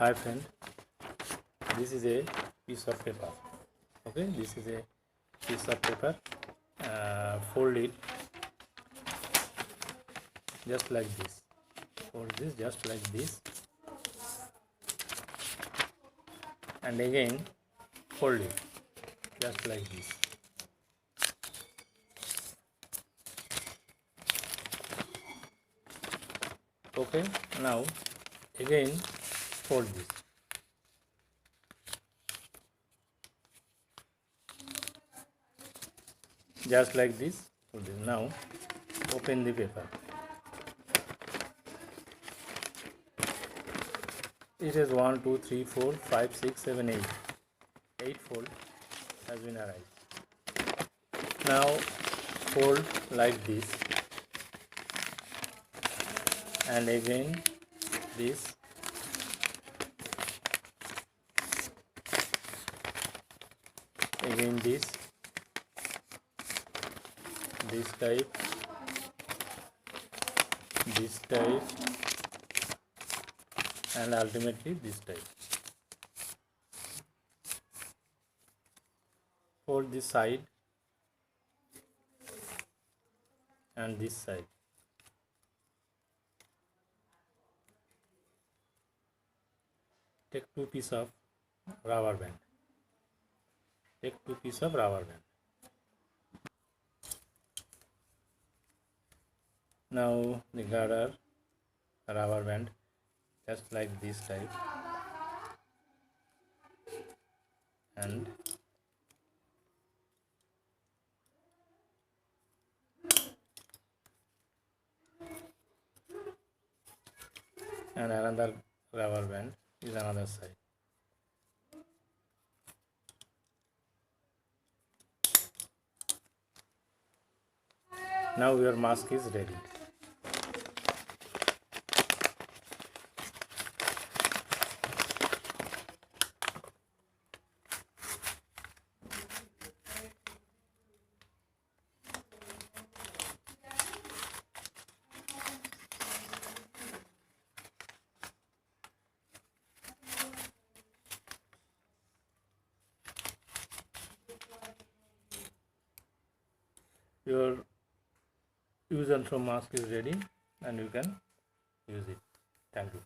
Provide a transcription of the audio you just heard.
Hi friend, this is a piece of paper. Okay, this is a piece of paper. Fold it just like this. Fold this just like this, and again fold it just like this. Okay, now again fold this. Just like this. Fold it. Now open the paper. It is 1, 2, 3, 4, 5, 6, 7, 8. 8 fold has been arrived. Now fold like this, and again this, again this type, this type, and ultimately this type. Fold this side and this side. Take 2 pieces of rubber band. Take 2 pieces of rubber band. Now the gather rubber band just like this type, and another rubber band is another side. Now your mask is ready. Your use and throw mask is ready, and you can use it. Thank you.